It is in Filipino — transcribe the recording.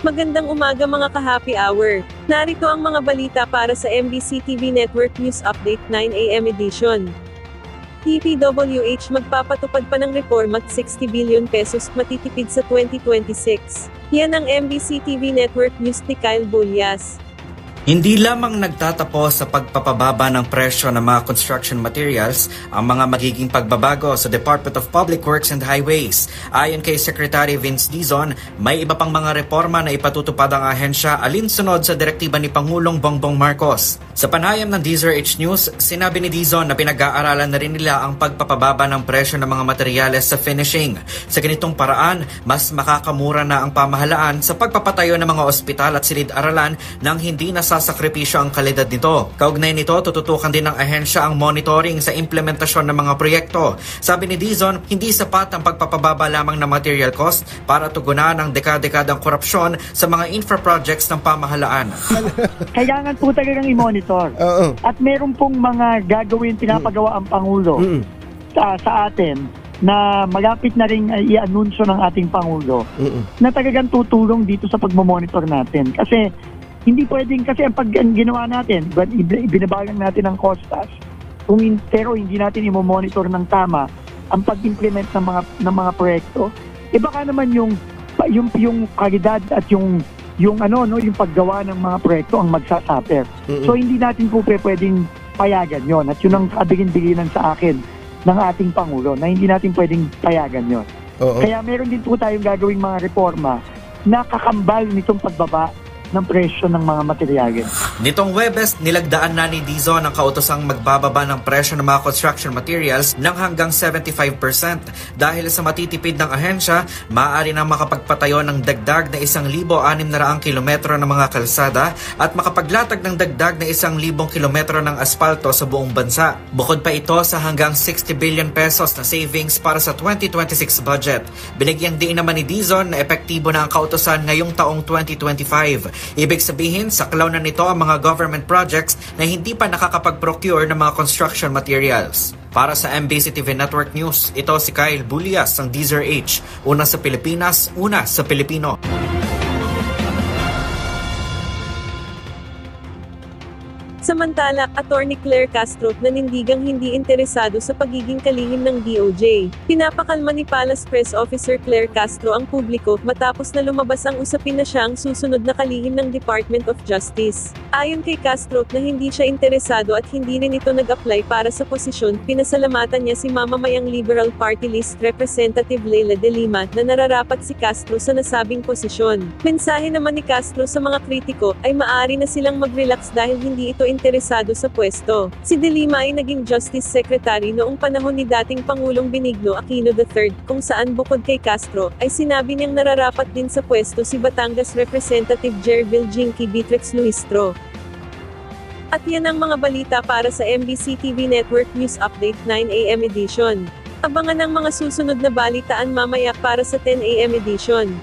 Magandang umaga mga ka-happy hour. Narito ang mga balita para sa MBC TV Network News Update 9 AM edition. DPWH magpapatupad pa ng reform at 60 billion pesos matitipid sa 2026. Yan ang MBC TV Network News ni Kyle Bulyas. Hindi lamang nagtatapos sa pagpapababa ng presyo ng mga construction materials ang mga magiging pagbabago sa Department of Public Works and Highways. Ayon kay Secretary Vince Dizon, may iba pang mga reforma na ipatutupad ang ahensya alinsunod sa direktiba ni Pangulong Bongbong Marcos. Sa panayam ng DZRH News, sinabi ni Dizon na pinag-aaralan na rin nila ang pagpapababa ng presyo ng mga materyales sa finishing. Sa ganitong paraan, mas makakamura na ang pamahalaan sa pagpapatayo ng mga ospital at silid-aralan nang hindi nasasakripisyo ang kalidad nito. Kaugnay nito, tututukan din ng ahensya ang monitoring sa implementasyon ng mga proyekto. Sabi ni Dizon, hindi sapat ang pagpapababa lamang ng material cost para tugunan ang dekadekadang korupsyon sa mga infra projects ng pamahalaan. Kailangan po talagang i-monitor. At meron pong mga gagawin, pinapagawa ang Pangulo sa atin na malapit na rin i-anunsyo ng ating Pangulo na talagang tutulong dito sa pagmamonitor natin. Kasi hindi pwedeng, kasi ang ginawa natin, binabagang natin ang costas, pero hindi natin i-monitor ng tama ang pag-implement ng mga proyekto. Baka naman yung kalidad at yung paggawa ng mga proyekto ang magsasuffer. So hindi natin po pwedeng payagan yon, at yun ang kabigin-biginan sa akin ng ating Pangulo, na hindi natin pwedeng payagan yon. Kaya meron din po tayong gagawing mga reforma na kakambal nitong pagbaba ng presyo ng mga materyales. Nitong Huwebes, nilagdaan na ni Dizon ang kautosang magbababa ng presyo ng mga construction materials ng hanggang 75%. Dahil sa matitipid ng ahensya, maaari nang makapagpatayo ng dagdag na 1,600 kilometro ng mga kalsada at makapaglatag ng dagdag na 1,000 kilometro ng aspalto sa buong bansa. Bukod pa ito sa hanggang 60 billion pesos na savings para sa 2026 budget. Binigyang diin naman ni Dizon na epektibo na ang kautosan ngayong taong 2025. Ibig sabihin, saklaw na nito ang mga government projects na hindi pa nakakapag-procure ng mga construction materials. Para sa MBC TV Network News, ito si Kyle Bulyas ng DZRH. Una sa Pilipinas, una sa Pilipino. Samantala, Attorney Claire Castro nanindigang hindi interesado sa pagiging kalihim ng DOJ. Pinapakalma ni Palace Press Officer Claire Castro ang publiko matapos na lumabas ang usapin na siya ang susunod na kalihim ng Department of Justice. Ayon kay Castro na hindi siya interesado at hindi rin ito nag-apply para sa posisyon, pinasalamatan niya si mamamayang Liberal Party List Representative Leila de Lima na nararapat si Castro sa nasabing posisyon. Mensahe naman ni Castro sa mga kritiko ay maaari na silang mag-relax dahil hindi ito interesado sa pwesto. Si De Lima ay naging Justice Secretary noong panahon ni dating Pangulong Benigno Aquino III, kung saan bukod kay Castro, ay sinabi niyang nararapat din sa pwesto si Batangas Representative Jervil Jinky Beatrix Luistro. At yan ang mga balita para sa MBC TV Network News Update 9 AM edition. Abangan ang mga susunod na balitaan mamaya para sa 10 AM edition.